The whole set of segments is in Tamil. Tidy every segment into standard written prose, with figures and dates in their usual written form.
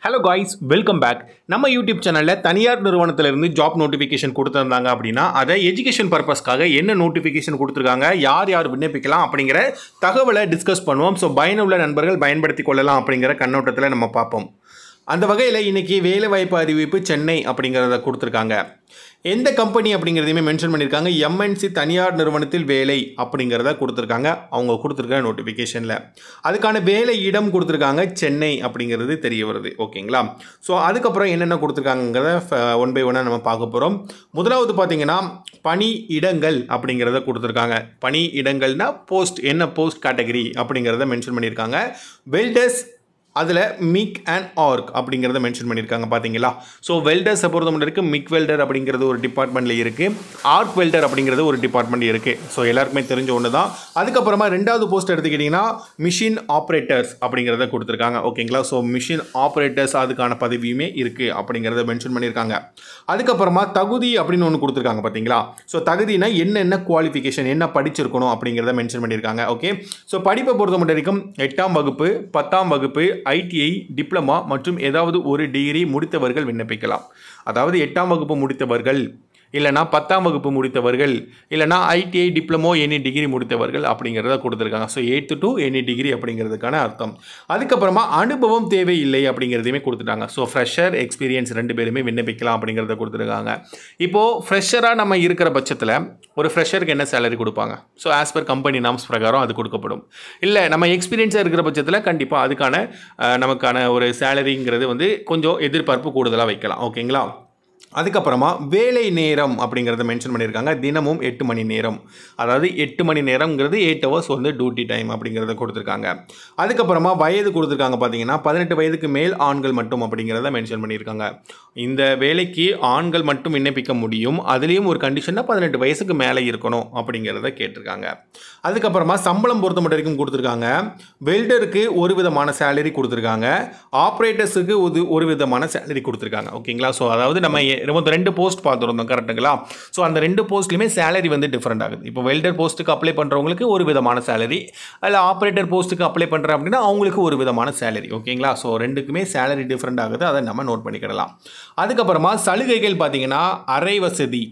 Hello guys, welcome back. நம்ம யூடியூப் சேனலில் தனியார் நிறுவனத்திலிருந்து ஜாப் நோட்டிஃபிகேஷன் கொடுத்துருந்தாங்க அப்படின்னா அதை எஜுகேஷன் பர்பஸ்க்காக என்ன நோட்டிஃபிகேஷன் கொடுத்துருக்காங்க, யார் யார் விண்ணப்பிக்கலாம் அப்படிங்கிற தகவலை டிஸ்கஸ் பண்ணுவோம். ஸோ பயனுள்ள நண்பர்கள் பயன்படுத்தி கொள்ளலாம் அப்படிங்கிற கண்ணோட்டத்தில் நம்ம பார்ப்போம். அந்த வகையில் இன்றைக்கி வேலைவாய்ப்பு அறிவிப்பு சென்னை அப்படிங்கிறத கொடுத்துருக்காங்க. எந்த கம்பெனி அப்படிங்கிறதையுமே மென்ஷன் பண்ணியிருக்காங்க. எம்என்சி தனியார் நிறுவனத்தில் வேலை அப்படிங்கிறத கொடுத்துருக்காங்க. அவங்க கொடுத்துருக்க நோட்டிஃபிகேஷனில் அதுக்கான வேலை இடம் கொடுத்துருக்காங்க, சென்னை அப்படிங்கிறது தெரிய வருது. ஓகேங்களா? ஸோ அதுக்கப்புறம் என்னென்ன கொடுத்துருக்காங்கிறத ஒன் பை ஒன்னாக நம்ம பார்க்க போகிறோம். முதலாவது பார்த்தீங்கன்னா பணி இடங்கள் அப்படிங்கிறத கொடுத்துருக்காங்க. பணி இடங்கள்னா போஸ்ட், என்ன போஸ்ட் கேட்டகரி அப்படிங்கிறத மென்ஷன் பண்ணியிருக்காங்க. வெல்டர்ஸ் அதில் மிக் அண்ட் ஆர்க் அப்படிங்கிறத மென்ஷன் பண்ணியிருக்காங்க. பார்த்தீங்களா? ஸோ வெல்டர்ஸை பொறுத்த மட்டும் இருக்குது, மிக் வெல்டர் அப்படிங்கிறது ஒரு டிபார்ட்மெண்ட்டில் இருக்குது, ஆர்க் வெல்டர் அப்படிங்கிறது ஒரு டிபார்ட்மெண்ட் இருக்குது. ஸோ எல்லாருக்குமே தெரிஞ்ச ஒன்று தான். அதுக்கப்புறமா ரெண்டாவது போஸ்ட் எடுத்துக்கிட்டிங்கன்னா மிஷின் ஆப்ரேட்டர்ஸ் அப்படிங்கிறத கொடுத்துருக்காங்க. ஓகேங்களா? ஸோ மிஷின் ஆப்ரேட்டர்ஸ் அதுக்கான பதவியுமே இருக்குது அப்படிங்கிறத மென்ஷன் பண்ணியிருக்காங்க. அதுக்கப்புறமா தகுதி அப்படின்னு ஒன்று கொடுத்துருக்காங்க. பார்த்தீங்களா? ஸோ தகுதினா என்னென்ன குவாலிஃபிகேஷன், என்ன படிச்சிருக்கணும் அப்படிங்கிறத மென்ஷன் பண்ணியிருக்காங்க. ஓகே. ஸோ படிப்பை பொறுத்த மட்டும் வரைக்கும் 8ஆம் வகுப்பு, 10ஆம் வகுப்பு, ஐடிஐ, டிப்ளமா மற்றும் ஏதாவது ஒரு டிகிரி முடித்தவர்கள் விண்ணப்பிக்கலாம். அதாவது 8ஆம் வகுப்பு முடித்தவர்கள், இல்லைனா 10ஆம் வகுப்பு முடித்தவர்கள், இல்லைனா ஐடிஐ, டிப்ளமோ, எனி டிகிரி முடித்தவர்கள் அப்படிங்கிறத கொடுத்துருக்காங்க. So 8th to any degree அப்படிங்கிறதுக்கான அர்த்தம். அதுக்கப்புறமா அனுபவம் தேவையில்லை அப்படிங்கிறதையுமே கொடுத்துட்டாங்க. ஸோ ஃப்ரெஷர், எக்ஸ்பீரியன்ஸ் ரெண்டு பேருமே விண்ணப்பிக்கலாம் அப்படிங்கிறத கொடுத்துருக்காங்க. இப்போது ஃப்ரெஷராக நம்ம இருக்கிற பட்சத்தில் ஒரு ஃப்ரெஷருக்கு என்ன சேலரி கொடுப்பாங்க? So as per company norms பிரகாரம் அது கொடுக்கப்படும். இல்லை நம்ம எக்ஸ்பீரியன்ஸாக இருக்கிற பட்சத்தில் கண்டிப்பாக அதுக்கான நமக்கான ஒரு சேலரிங்கிறது கொஞ்சம் எதிர்பார்ப்பு கூடுதலாக வைக்கலாம். ஓகேங்களா? அதுக்கப்புறமா வேலை நேரம் அப்படிங்கிறத மென்ஷன் பண்ணியிருக்காங்க. தினமும் 8 மணி நேரம், அதாவது 8 மணி நேரம்ங்கிறது 8 hours டியூட்டி டைம் அப்படிங்கிறத கொடுத்துருக்காங்க. அதுக்கப்புறமா வயது கொடுத்துருக்காங்க. பார்த்தீங்கன்னா 18 வயதுக்கு மேல் ஆண்கள் மட்டும் அப்படிங்கிறத மென்ஷன் பண்ணியிருக்காங்க. இந்த வேலைக்கு ஆண்கள் மட்டும் விண்ணப்பிக்க முடியும். அதுலேயும் ஒரு கண்டிஷனாக 18 வயசுக்கு மேலே இருக்கணும் அப்படிங்கிறத கேட்டிருக்காங்க. அதுக்கப்புறமா சம்பளம் பொறுத்த மட்டும் வரைக்கும் கொடுத்துருக்காங்க. வெல்டருக்கு ஒரு விதமான சேலரி கொடுத்துருக்காங்க, ஆப்ரேட்டர்ஸுக்கு ஒரு விதமான சேலரி கொடுத்துருக்காங்க. ஓகேங்களா? ஸோ அதாவது நம்ம 2 போஸ்ட் பார்த்துருந்தோம், கரெக்டுங்களா? ஸோ அந்த 2 போஸ்ட்லையுமே சேலரி டிஃப்ரெண்ட் ஆகுது. இப்போ வெல்டர் போஸ்ட்டுக்கு அப்ளை பண்ணுறவங்களுக்கு ஒரு விதமான சேலரி, அதில் ஆப்ரேட்டர் போஸ்ட்டுக்கு அப்ளை பண்ணுறேன் அப்படின்னா அவங்களுக்கு ஒரு விதமான சேலரி. ஓகேங்களா? ஸோ ரெண்டுக்குமே சேலரி டிஃப்ரெண்ட் ஆகுது, அதை நம்ம நோட் பண்ணிக்கிடலாம். அதுக்கப்புறமா சலுகைகள் பார்த்தீங்கன்னா அறை வசதி,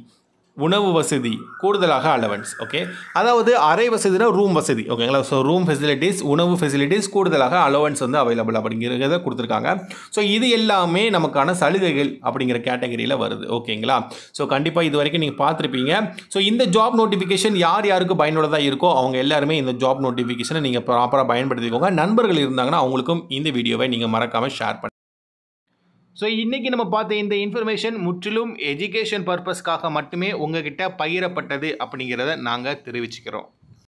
உணவு வசதி, கூடுதலாக அலவன்ஸ். ஓகே. அதாவது அறை வசதினா ரூம் வசதி. ஓகேங்களா? ஸோ ரூம் ஃபெசிலிட்டிஸ், உணவு ஃபெசிலிட்டிஸ், கூடுதலாக அலவன்ஸ் அவைலபிள் அப்படிங்கிறத கொடுத்துருக்காங்க. ஸோ இது எல்லாமே நமக்கான சலுகைகள் அப்படிங்கிற கேட்டகரியில் வருது. ஓகேங்களா? ஸோ கண்டிப்பாக இது வரைக்கும் நீங்கள் பார்த்துருப்பீங்க. ஸோ இந்த ஜாப் நோட்டிஃபிகேஷன் யார் யாருக்கு பயனுள்ளதாக இருக்கோ அவங்க எல்லாருமே இந்த ஜாப் நோட்டிஃபிகேஷனை நீங்கள் ப்ராப்பராக பயன்படுத்திக்கோங்க. நண்பர்கள் இருந்தாங்கன்னா அவங்களுக்கும் இந்த வீடியோவை நீங்கள் மறக்காமல் ஷேர் பண்ணுங்கள். ஸோ இன்றைக்கி நம்ம பார்த்த இந்த இன்ஃபர்மேஷன் முற்றிலும் எஜுகேஷன் பர்பஸ்க்காக மட்டுமே உங்ககிட்ட பகிரப்பட்டது அப்படிங்கிறத நாங்கள் தெரிவிச்சுக்கிறோம்.